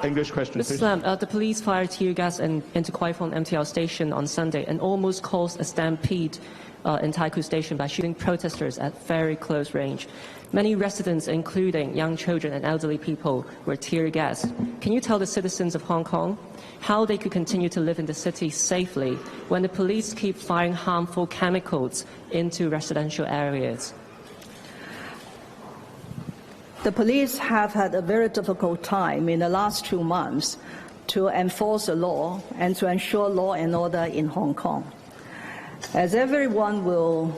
English question, Mr. Lam, the police fired tear gas into Kwai Fong MTR station on Sunday and almost caused a stampede in Taikoo Station by shooting protesters at very close range. Many residents, including young children and elderly people, were tear gassed. Can you tell the citizens of Hong Kong how they could continue to live in the city safely when the police keep firing harmful chemicals into residential areas? The police have had a very difficult time in the last 2 months to enforce the law and to ensure law and order in Hong Kong. As everyone will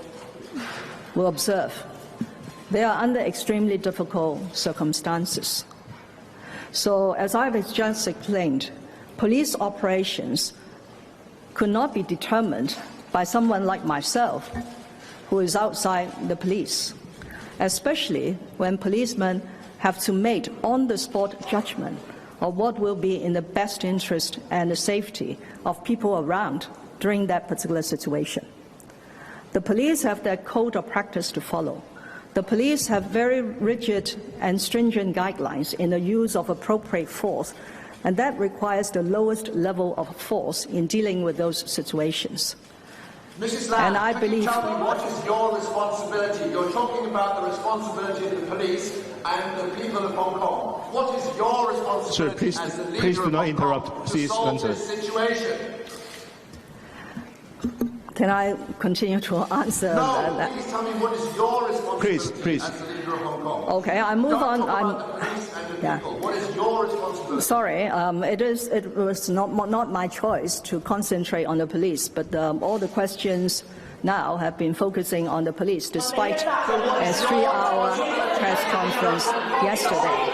observe, they are under extremely difficult circumstances. So, as I've just explained, police operations could not be determined by someone like myself, who is outside the police, especially when policemen have to make on-the-spot judgment of what will be in the best interest and the safety of people around during that particular situation. The police have their code of practice to follow. The police have very rigid and stringent guidelines in the use of appropriate force, and that requires the lowest level of force in dealing with those situations. Mrs. Lam, and I believe, you tell me what is your responsibility? You're talking about the responsibility of the police and the people of Hong Kong. What is your responsibility Sir, as the leader please do of not Hong interrupt. Kong Please to solve answer. this situation? Can I continue to answer that? Please tell me what is your responsibility Please. as the leader of Hong Kong. Okay, I move on. About the police and the people. What is your responsibility? Sorry, it was not my choice to concentrate on the police, but all the questions now have been focusing on the police, despite a 3-hour press conference yesterday.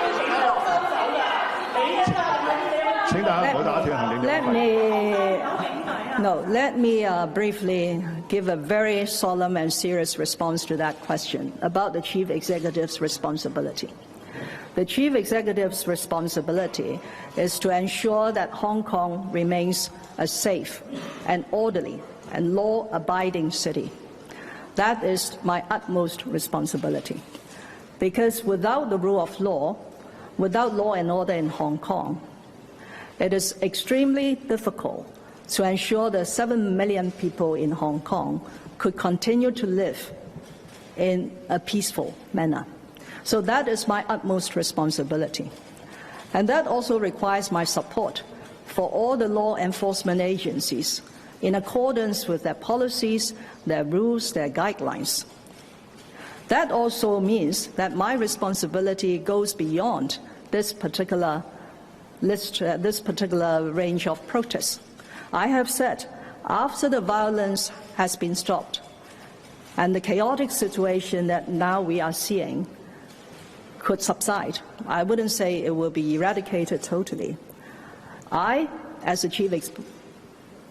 Let me briefly give a very solemn and serious response to that question about the Chief Executive's responsibility. The Chief Executive's responsibility is to ensure that Hong Kong remains a safe and orderly and law-abiding city. That is my utmost responsibility. Because without the rule of law, without law and order in Hong Kong, it is extremely difficult to ensure that 7 million people in Hong Kong could continue to live in a peaceful manner. So that is my utmost responsibility. And that also requires my support for all the law enforcement agencies in accordance with their policies, their rules, their guidelines. That also means that my responsibility goes beyond this particular range of protests. I have said, after the violence has been stopped and the chaotic situation that now we are seeing could subside, I wouldn't say it will be eradicated totally. I, as the Chief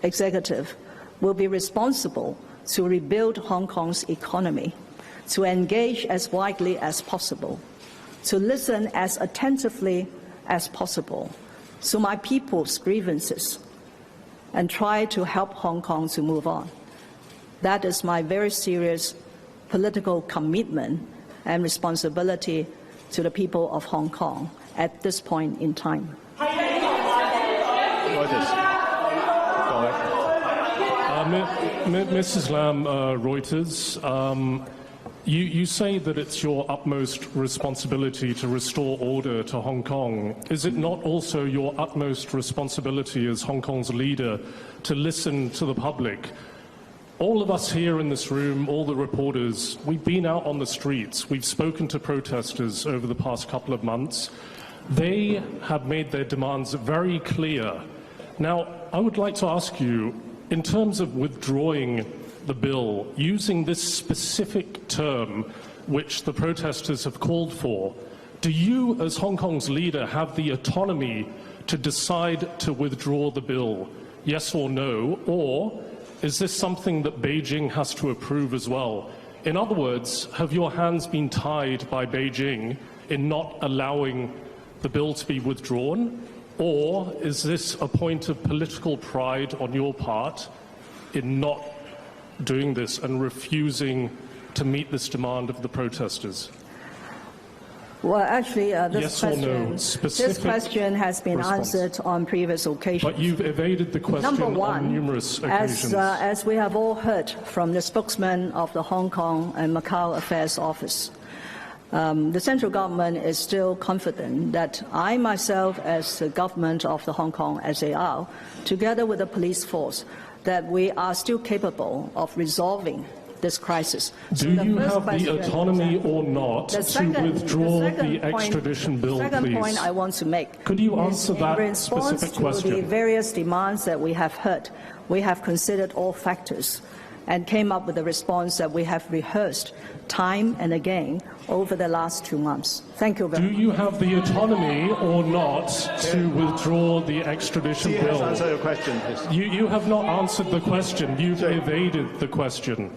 Executive, will be responsible to rebuild Hong Kong's economy, to engage as widely as possible, to listen as attentively as possible to my people's grievances, and try to help Hong Kong to move on. That is my very serious political commitment and responsibility to the people of Hong Kong at this point in time. Mrs. Lam, Reuters, you say that it's your utmost responsibility to restore order to Hong Kong. Is it not also your utmost responsibility as Hong Kong's leader to listen to the public? All of us here in this room, all the reporters, we've been out on the streets. We've spoken to protesters over the past couple of months. They have made their demands very clear. Now, I would like to ask you, in terms of withdrawing the bill, using this specific term which the protesters have called for, do you, as Hong Kong's leader, have the autonomy to decide to withdraw the bill, yes or no, or is this something that Beijing has to approve as well? In other words, have your hands been tied by Beijing in not allowing the bill to be withdrawn, or is this a point of political pride on your part in not doing this and refusing to meet this demand of the protesters? Well, actually, Yes or no? this Specific question has been response. answered on previous occasions. But you've evaded the question Number one, on numerous occasions. as we have all heard from the spokesman of the Hong Kong and Macau Affairs Office, the central government is still confident that I myself, as the government of the Hong Kong SAR, together with the police force, that we are still capable of resolving this crisis. Do you have the autonomy or not to withdraw the extradition bill, please? The second point I want to make. Could you answer that specific question? In response to the question? various demands that we have heard, we have considered all factors and came up with a response that we have rehearsed time and again over the last 2 months. Thank you very much. Do you have the autonomy or not to withdraw the extradition bill? Answer your question, please. You have not answered the question. You've evaded the question.